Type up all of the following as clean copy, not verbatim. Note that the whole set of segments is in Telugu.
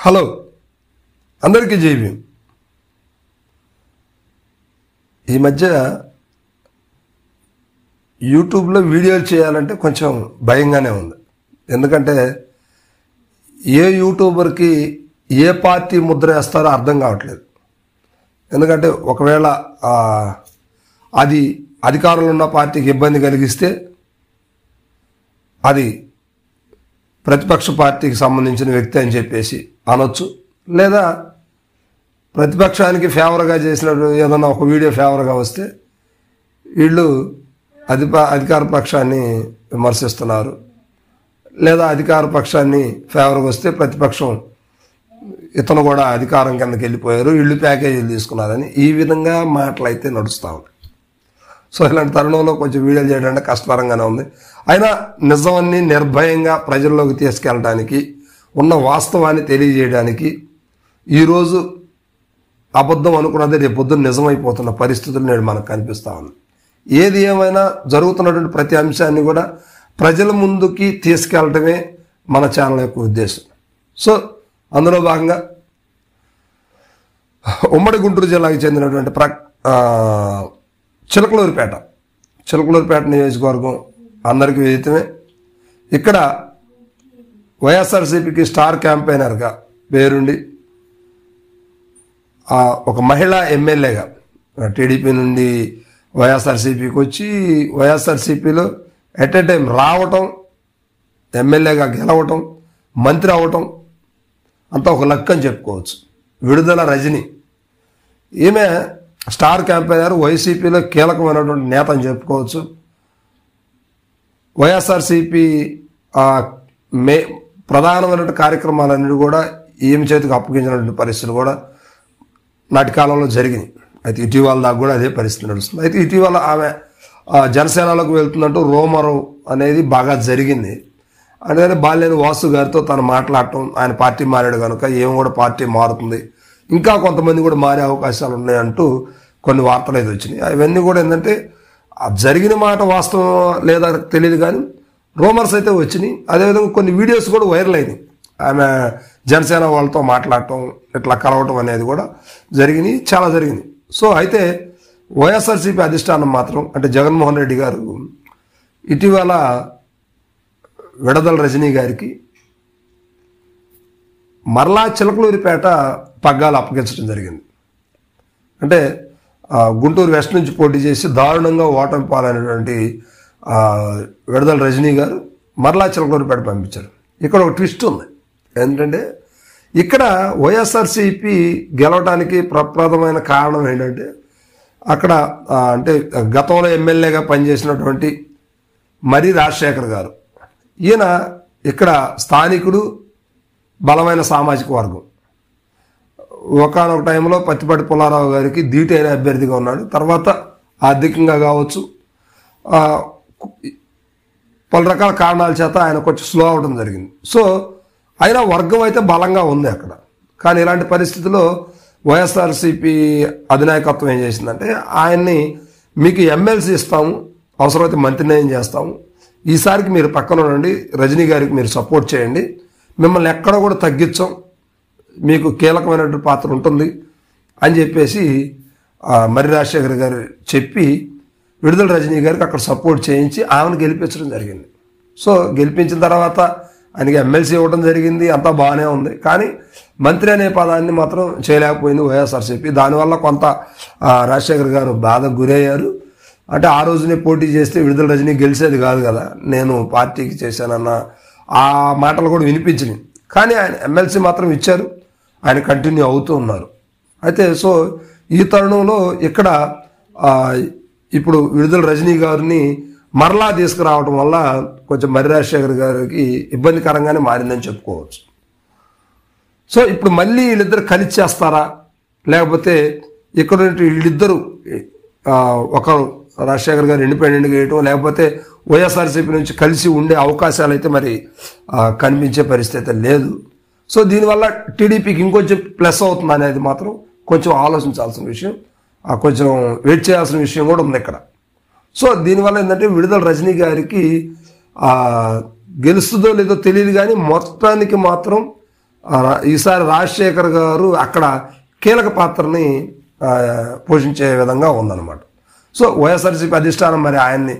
హలో అందరికీ జై భీమ్. ఈ మధ్య యూట్యూబ్లో వీడియోలు చేయాలంటే కొంచెం భయంగానే ఉంది. ఎందుకంటే ఏ యూట్యూబర్కి ఏ పార్టీ ముద్ర వేస్తారో అర్థం కావట్లేదు. ఎందుకంటే ఒకవేళ అది అధికారంలో ఉన్న పార్టీకి ఇబ్బంది కలిగిస్తే అది ప్రతిపక్ష పార్టీకి సంబంధించిన వ్యక్తి అని చెప్పేసి అనొచ్చు, లేదా ప్రతిపక్షానికి ఫేవర్గా చేసినట్టు ఏదన్నా ఒక వీడియో ఫేవర్గా వస్తే వీళ్ళు అధికార పక్షాన్ని విమర్శిస్తున్నారు, లేదా అధికార పక్షాన్ని ఫేవర్గా వస్తే ప్రతిపక్షం ఇతను కూడా అధికారం కిందకి వెళ్ళిపోయారు, వీళ్ళు ప్యాకేజీలు తీసుకున్నారని ఈ విధంగా మాటలు అయితే నడుస్తూ ఉంటాయి. సో ఇలాంటి తరుణంలో కొంచెం వీడియోలు చేయడానికి కష్టతరంగానే ఉంది. అయినా నిజాన్ని నిర్భయంగా ప్రజల్లోకి తీసుకెళ్ళడానికి, ఉన్న వాస్తవాన్ని తెలియజేయడానికి ఈరోజు అబద్ధం అనుకున్నది రేపు పొద్దున్న నిజమైపోతున్న పరిస్థితులు నేడు మనకు కనిపిస్తూ ఉంది. ఏది ఏమైనా జరుగుతున్నటువంటి ప్రతి అంశాన్ని కూడా ప్రజల ముందుకి తీసుకెళ్ళటమే మన ఛానల్ యొక్క ఉద్దేశం. సో అందులో భాగంగా ఉమ్మడి గుంటూరు జిల్లాకి చెందినటువంటి చిలకలూరిపేట నియోజకవర్గం అందరికీ విదితమే. ఇక్కడ వైఎస్ఆర్సీపీకి స్టార్ క్యాంపెయినర్గా పేరుండి ఒక మహిళా ఎమ్మెల్యేగా టీడీపీ నుండి వైఎస్ఆర్సీపీకి వచ్చి వైఎస్ఆర్సీపీలో ఎట్ ఏ టైం రావటం, ఎమ్మెల్యేగా గెలవటం, మంత్రి అవటం అంతా ఒక లక్ అని చెప్పుకోవచ్చు. విడుదల రజని ఈమె స్టార్ క్యాంపెయినర్, వైసీపీలో కీలకమైనటువంటి నేత అని చెప్పుకోవచ్చు. వైఎస్ఆర్సీపీ ప్రధానమైనటువంటి కార్యక్రమాలన్నీ కూడా ఈమె చేతికి అప్పగించినటువంటి పరిస్థితులు కూడా నాటి కాలంలో జరిగినాయి. అయితే ఇటీవల దాకా కూడా అదే పరిస్థితి నడుస్తుంది. అయితే ఇటీవల ఆమె జనసేనలోకి వెళ్తున్నట్టు రోమరు అనేది బాగా జరిగింది. అందుకని బాలినేని వాసు గారితో తను మాట్లాడటం, ఆయన పార్టీ మారాడు కనుక ఏం కూడా పార్టీ మారుతుంది, ఇంకా కొంతమంది కూడా మారే అవకాశాలు ఉన్నాయంటూ కొన్ని వార్తలు అయితే వచ్చినాయి. అవన్నీ కూడా ఏంటంటే జరిగిన మాట వాస్తవం లేదా తెలియదు, కానీ రూమర్స్ అయితే వచ్చినాయి. అదేవిధంగా కొన్ని వీడియోస్ కూడా వైరల్ అయినాయి. ఆమె జనసేన వాళ్ళతో మాట్లాడటం, ఇట్లా కలవటం అనేది కూడా జరిగినాయి, చాలా జరిగినాయి. సో అయితే వైఎస్ఆర్సీపీ అధిష్టానం మాత్రం, అంటే జగన్మోహన్ రెడ్డి గారు ఇటీవల విడుదల రజనీ గారికి మరలా చిలకలూరిపేట పగ్గాలు అప్పగించడం జరిగింది. అంటే గుంటూరు వెస్ట్ నుంచి పోటీ చేసి దారుణంగా ఓటమి పాలైనటువంటి విడుదల రజనీ గారు మరలా చిలకలూరిపేట పంపించారు. ఇక్కడ ఒక ట్విస్ట్ ఉంది. ఏంటంటే ఇక్కడ వైఎస్ఆర్సీపీ గెలవడానికి ప్రప్రదమైన కారణం ఏంటంటే అక్కడ అంటే గతంలో ఎమ్మెల్యేగా పనిచేసినటువంటి మరి రాజశేఖర్ గారు, ఈయన ఇక్కడ స్థానికుడు, బలమైన సామాజిక వర్గం. ఒకనొక టైంలో పత్తిపాటి పుల్లారావు గారికి ధీటైన అభ్యర్థిగా ఉన్నాడు. తర్వాత ఆర్థికంగా కావచ్చు, పలు రకాల కారణాల చేత ఆయన కొంచెం స్లో అవడం జరిగింది. సో అయినా వర్గం అయితే బలంగా ఉంది అక్కడ. కానీ ఇలాంటి పరిస్థితుల్లో వైఎస్ఆర్సీపీ అధినాయకత్వం ఏం చేసిందంటే ఆయన్ని మీకు ఎమ్మెల్సీ ఇస్తాము, అవసరమైతే మంత్రిని చేస్తాము, ఈసారికి మీరు పక్కన ఉండండి, రజనీ గారికి మీరు సపోర్ట్ చేయండి, మిమ్మల్ని ఎక్కడ కూడా తగ్గించాం, మీకు కీలకమైనటువంటి పాత్ర ఉంటుంది అని చెప్పేసి మరి రాజశేఖర్ గారు చెప్పి విడుదల రజనీ గారికి అక్కడ సపోర్ట్ చేయించి ఆమెను గెలిపించడం జరిగింది. సో గెలిపించిన తర్వాత ఆయనకి ఎమ్మెల్సీ ఇవ్వడం జరిగింది, అంతా బాగానే ఉంది. కానీ మంత్రి అనే పదాన్ని మాత్రం చేయలేకపోయింది వైఎస్ఆర్సీపీ. దానివల్ల కొంత రాజశేఖర్ గారు బాధకు గురయ్యారు. అంటే ఆ రోజునే పోటీ చేస్తే విడుదల రజనీ గెలిచేది కాదు కదా, నేను పార్టీకి చేశానన్న ఆ మాటలు కూడా వినిపించినాయి. కానీ ఆయన ఎమ్మెల్సీ మాత్రం ఇచ్చారు, ఆయన కంటిన్యూ అవుతూ ఉన్నారు. అయితే సో ఈ తరుణంలో ఇక్కడ ఇప్పుడు విడుదల రజనీ గారిని మరలా తీసుకురావడం వల్ల కొంచెం మరి రాజశేఖర్ గారికి ఇబ్బందికరంగానే మారిందని చెప్పుకోవచ్చు. సో ఇప్పుడు మళ్ళీ వీళ్ళిద్దరు కలిసి చేస్తారా, లేకపోతే ఇక్కడ వీళ్ళిద్దరూ ఒకరు రాజశేఖర్ గారు ఇండిపెండెంట్గా వేయటం, లేకపోతే వైఎస్ఆర్సీపీ నుంచి కలిసి ఉండే అవకాశాలు అయితే మరి కనిపించే పరిస్థితి లేదు. సో దీనివల్ల టీడీపీకి ఇంకొంచెం ప్లస్ అవుతుంది అనేది మాత్రం కొంచెం ఆలోచించాల్సిన విషయం, కొంచెం వెయిట్ చేయాల్సిన విషయం కూడా ఉంది ఇక్కడ. సో దీనివల్ల ఏంటంటే విడుదల రజనీ గారికి గెలుస్తుందో లేదో తెలియదు, కానీ మొత్తానికి మాత్రం ఈసారి రాజశేఖర్ గారు అక్కడ కీలక పాత్రని పోషించే విధంగా ఉందన్నమాట. సో వైఎస్ఆర్సీపీ అధిష్టానం మరి ఆయన్ని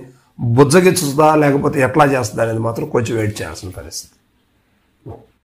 బుజ్జగించుదా లేకపోతే ఎట్లా చేస్తుందా అనేది మాత్రం కొంచెం వెయిట్ చేయాల్సిన పరిస్థితి.